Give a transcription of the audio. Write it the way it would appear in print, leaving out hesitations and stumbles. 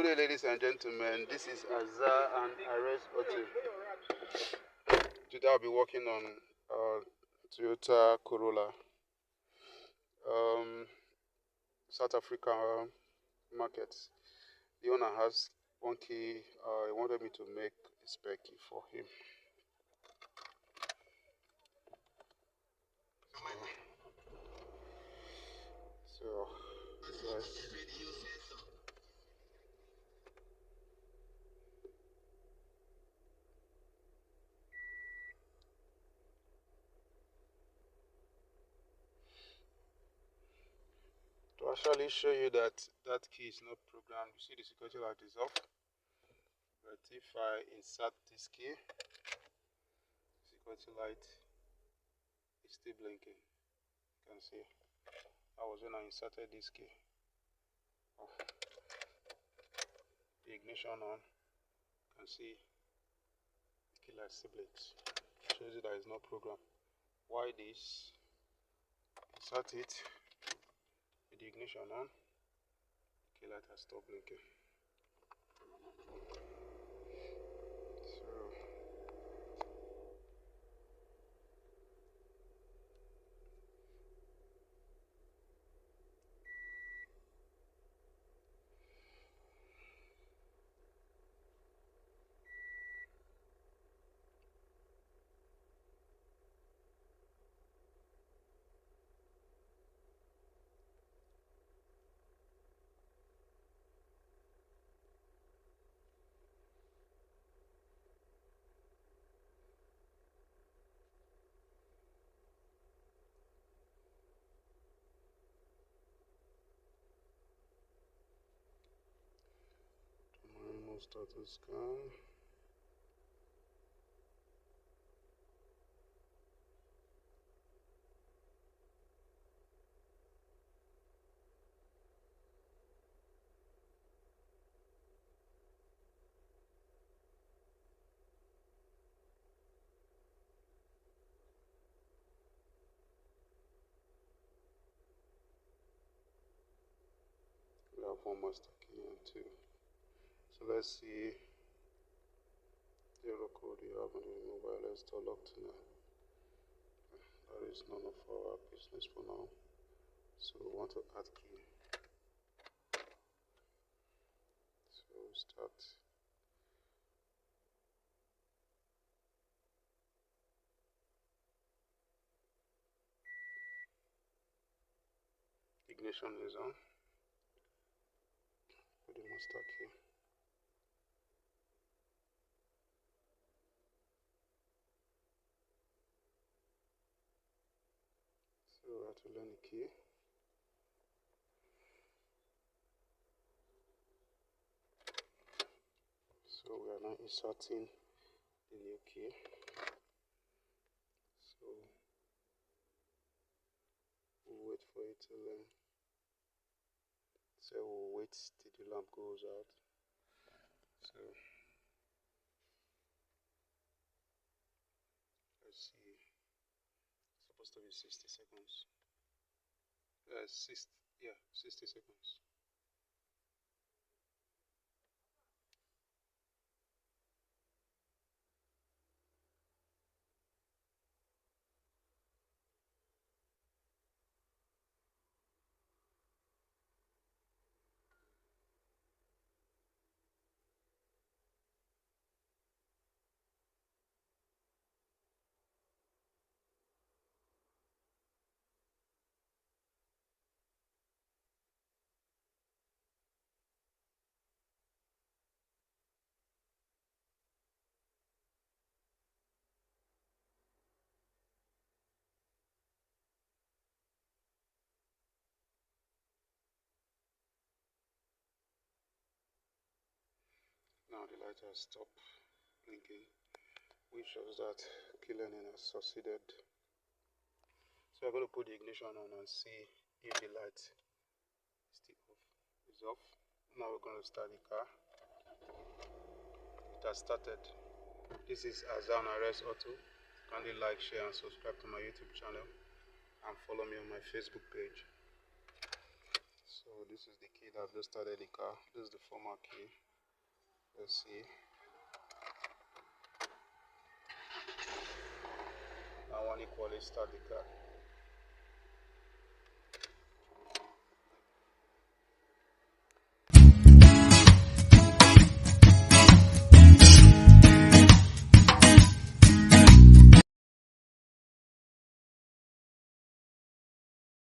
Good day, ladies and gentlemen. This is Azar and Ares Auto. Today I'll be working on Toyota Corolla, South Africa market. The owner has one key. He wanted me to make a spare key for him. So, to actually show you that that key is not programmed, you see the security light is off. But if I insert this key, security light is still blinking. You can see that was when I inserted this key. Off. The ignition on. You can see the key light still blinks. Shows you that it's not programmed. Why this? Insert it with the ignition on. The key light has stopped blinking. Status scan. We have one master key and two. So let's see the error code you have on the mobile. Let's start locked now. That is none of our business for now. So we want to add key. So start. Ignition is on. Put the master key. So we have to learn the key. So we are now inserting the new key. So we'll wait for it to learn. So we'll wait till the lamp goes out. So let's see. It's supposed to be 60 seconds. 60 seconds. Now the light has stopped blinking, which shows that key learning has succeeded. So I'm going to put the ignition on and see if the light is off. Now we're going to start the car. It has started. This is Azar and Ares Auto. Kindly like, share and subscribe to my YouTube channel and follow me on my Facebook page. So this is the key that I've just started the car. This is the former key. Let's see. I want to equally start the car.